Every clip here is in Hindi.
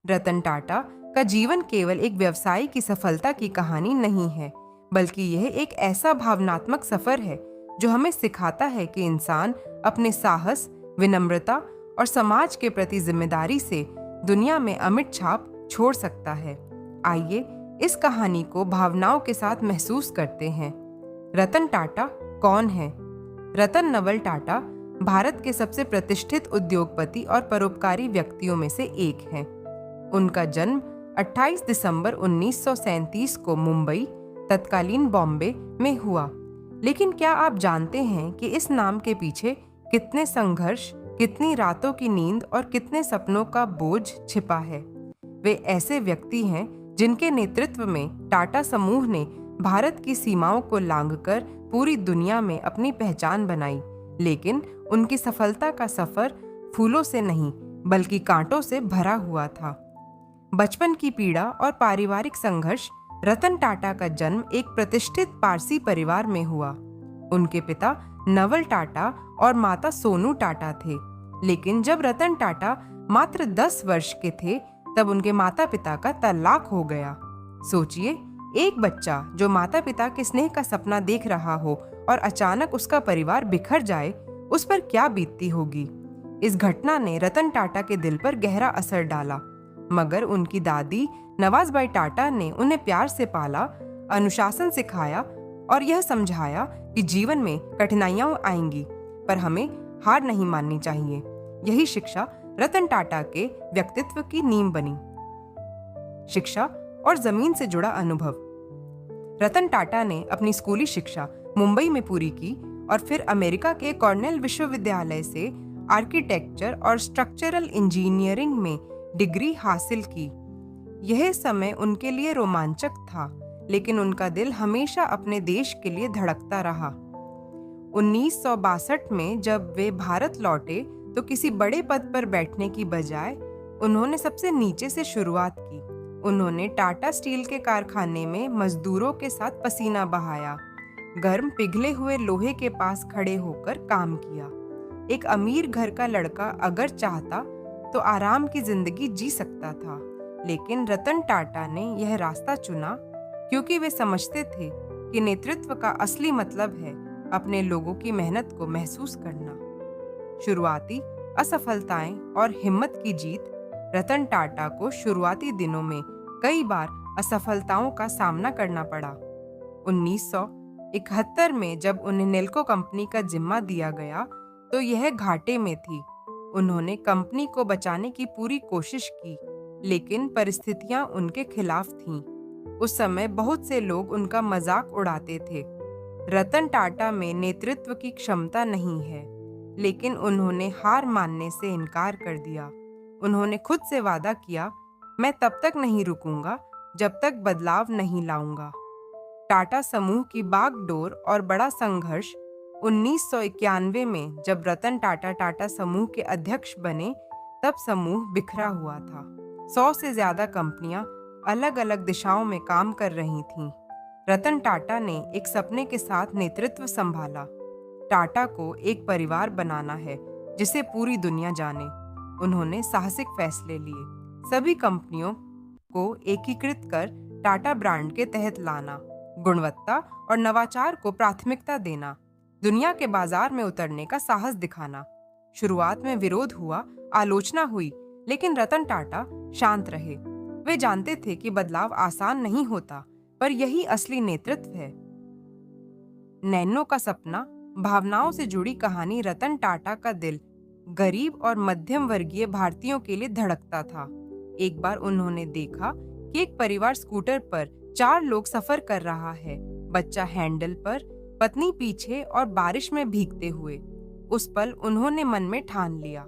रतन टाटा का जीवन केवल एक व्यवसायी की सफलता की कहानी नहीं है, बल्कि यह एक ऐसा भावनात्मक सफर है जो हमें सिखाता है कि इंसान अपने साहस, विनम्रता और समाज के प्रति जिम्मेदारी से दुनिया में अमिट छाप छोड़ सकता है। आइए इस कहानी को भावनाओं के साथ महसूस करते हैं। रतन टाटा कौन है? रतन नवल टाटा भारत के सबसे प्रतिष्ठित उद्योगपति और परोपकारी व्यक्तियों में से एक हैं। उनका जन्म 28 दिसंबर 1937 को मुंबई, तत्कालीन बॉम्बे में हुआ। लेकिन क्या आप जानते हैं कि इस नाम के पीछे कितने संघर्ष, कितनी रातों की नींद और कितने सपनों का बोझ छिपा है? वे ऐसे व्यक्ति हैं जिनके नेतृत्व में टाटा समूह ने भारत की सीमाओं को लांघकर पूरी दुनिया में अपनी पहचान बनाई। लेकिन उनकी सफलता का सफर फूलों से नहीं, बल्कि कांटों से भरा हुआ था। बचपन की पीड़ा और पारिवारिक संघर्ष। रतन टाटा का जन्म एक प्रतिष्ठित पारसी परिवार में हुआ। उनके पिता नवल टाटा और माता सोनू टाटा थे। लेकिन जब रतन टाटा मात्र 10 वर्ष के थे, तब उनके माता पिता का तलाक हो गया। सोचिए, एक बच्चा जो माता पिता के स्नेह का सपना देख रहा हो और अचानक उसका परिवार बिखर जाए, उस पर क्या बीतती होगी। इस घटना ने रतन टाटा के दिल पर गहरा असर डाला, मगर उनकी दादी नवाज़बाई टाटा ने उन्हें प्यार से पाला, अनुशासन सिखाया और यह समझाया कि जीवन में कठिनाइयां आएंगी, पर हमें हार नहीं माननी चाहिए। यही शिक्षा रतन टाटा के व्यक्तित्व की नींव बनी। शिक्षा और जमीन से जुड़ा अनुभव। रतन टाटा ने अपनी स्कूली शिक्षा मुंबई में पूरी की और फिर अमेरिका के कॉर्नेल विश्वविद्यालय से आर्किटेक्चर और स्ट्रक्चरल इंजीनियरिंग में डिग्री हासिल की। यह समय उनके लिए रोमांचक था, लेकिन उनका दिल हमेशा अपने देश के लिए धड़कता रहा। 1962 में जब वे भारत लौटे तो किसी बड़े पद पर बैठने की बजाय उन्होंने सबसे नीचे से शुरुआत की। उन्होंने टाटा स्टील के कारखाने में मजदूरों के साथ पसीना बहाया, गर्म पिघले हुए लोहे के पास खड़े होकर काम किया। एक अमीर घर का लड़का अगर चाहता तो आराम की जिंदगी जी सकता था, लेकिन रतन टाटा ने यह रास्ता चुना क्योंकि वे समझते थे कि नेतृत्व का असली मतलब है अपने लोगों की मेहनत को महसूस करना। शुरुआती असफलताएं और हिम्मत की जीत। रतन टाटा को शुरुआती दिनों में कई बार असफलताओं का सामना करना पड़ा। 1971 में जब उन्हें नेल्को कंपनी का जिम्मा दिया गया तो यह घाटे में थी। उन्होंने कंपनी को बचाने की पूरी कोशिश की, लेकिन परिस्थितियां उनके खिलाफ थीं। उस समय बहुत से लोग उनका मजाक उड़ाते थे। रतन टाटा में नेतृत्व की क्षमता नहीं है, लेकिन उन्होंने हार मानने से इनकार कर दिया। उन्होंने खुद से वादा किया, मैं तब तक नहीं रुकूंगा जब तक बदलाव नहीं लाऊंगा। टाटा समूह की बागडोर और बड़ा संघर्ष। 1991 में जब रतन टाटा टाटा समूह के अध्यक्ष बने, तब समूह बिखरा हुआ था। 100 से ज्यादा कंपनियां अलग अलग दिशाओं में काम कर रही थीं। रतन टाटा ने एक सपने के साथ नेतृत्व संभाला। टाटा को एक परिवार बनाना है जिसे पूरी दुनिया जाने। उन्होंने साहसिक फैसले लिए, सभी कंपनियों को एकीकृत कर टाटा ब्रांड के तहत लाना, गुणवत्ता और नवाचार को प्राथमिकता देना, दुनिया के बाजार में उतरने का साहस दिखाना। शुरुआत में विरोध हुआ, आलोचना हुई, लेकिन रतन टाटा शांत रहे। वे जानते थे कि बदलाव आसान नहीं होता, पर यही असली नेतृत्व है। नैनो का सपना। भावनाओं से जुड़ी कहानी। रतन टाटा का दिल गरीब और मध्यम वर्गीय भारतीयों के लिए धड़कता था। एक बार उन्होंने देखा कि एक परिवार स्कूटर पर 4 लोग सफर कर रहा है, बच्चा हैंडल पर, पत्नी पीछे और बारिश में भीगते हुए। उस पल उन्होंने मन में ठान लिया,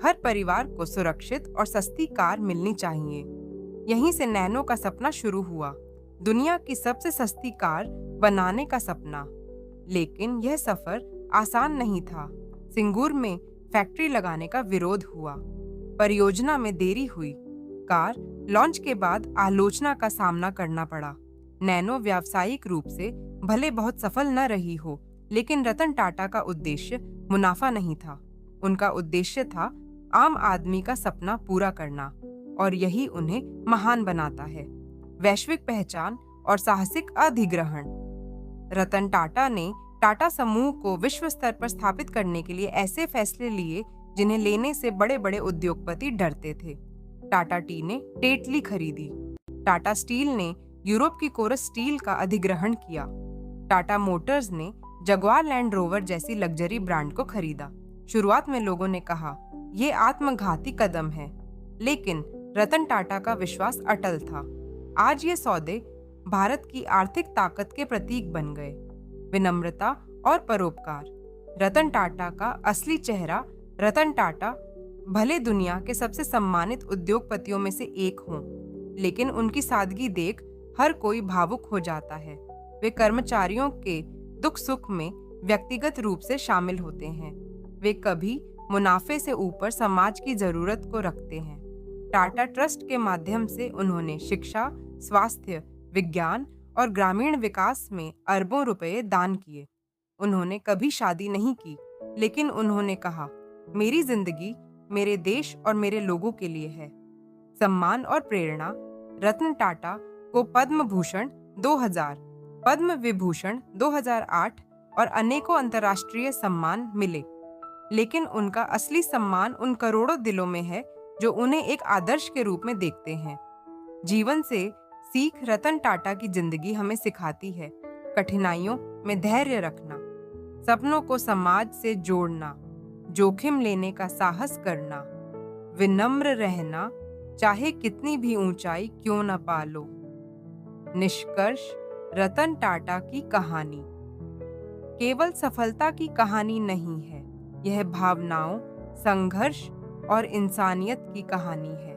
हर परिवार को सुरक्षित और सस्ती कार मिलनी चाहिए। यहीं से नैनो का सपना शुरू हुआ, दुनिया की सबसे सस्ती कार बनाने का सपना। लेकिन यह सफर आसान नहीं था। सिंगूर में फैक्ट्री लगाने का विरोध हुआ, परियोजना में देरी हुई, कार लॉन्च के बाद आलोचना का सामना करना पड़ा। नैनो व्यावसायिक रूप से भले बहुत सफल न रही हो, लेकिन रतन टाटा का उद्देश्य मुनाफा नहीं था। उनका उद्देश्य था आम आदमी का सपना पूरा करना। और यही उन्हें महान बनाता है। वैश्विक पहचान और साहसिक अधिग्रहण। रतन टाटा ने टाटा समूह को विश्व स्तर पर स्थापित करने के लिए ऐसे फैसले लिए जिन्हें लेने से बड़े बड़े उद्योगपति डरते थे। टाटा टी ने टेटली खरीदी। टाटा स्टील ने यूरोप की कोरस स्टील का अधिग्रहण किया। टाटा मोटर्स ने जगुआर लैंड रोवर जैसी लग्जरी ब्रांड को खरीदा। शुरुआत में लोगों ने कहा, ये आत्मघाती कदम है, लेकिन रतन टाटा का विश्वास अटल था। आज ये सौदे भारत की आर्थिक ताकत के प्रतीक बन गए। विनम्रता और परोपकार। रतन टाटा का असली चेहरा। रतन टाटा भले दुनिया के सबसे सम्मानित उद्योगपतियों में से एक हों, लेकिन उनकी सादगी देख हर कोई भावुक हो जाता है। वे कर्मचारियों के दुख सुख में व्यक्तिगत रूप से शामिल होते हैं। वे कभी मुनाफे से ऊपर समाज की जरूरत को रखते हैं। टाटा ट्रस्ट के माध्यम से उन्होंने शिक्षा, स्वास्थ्य, विज्ञान और ग्रामीण विकास में अरबों रुपए दान किए। उन्होंने कभी शादी नहीं की, लेकिन उन्होंने कहा, मेरी जिंदगी मेरे देश और मेरे लोगों के लिए है। सम्मान और प्रेरणा। रतन टाटा को पद्म भूषण 2000, पद्म विभूषण 2008 और अनेकों अंतर्राष्ट्रीय सम्मान मिले, लेकिन उनका असली सम्मान उन करोड़ों दिलों में है जो उन्हें एक आदर्श के रूप में देखते हैं। जीवन से सीख। रतन टाटा की जिंदगी हमें सिखाती है कठिनाइयों में धैर्य रखना, सपनों को समाज से जोड़ना, जोखिम लेने का साहस करना, विनम्र रहना, चाहे कितनी भी ऊंचाई क्यों न पालो। निष्कर्ष। रतन टाटा की कहानी केवल सफलता की कहानी नहीं है, यह भावनाओं, संघर्ष और इंसानियत की कहानी है।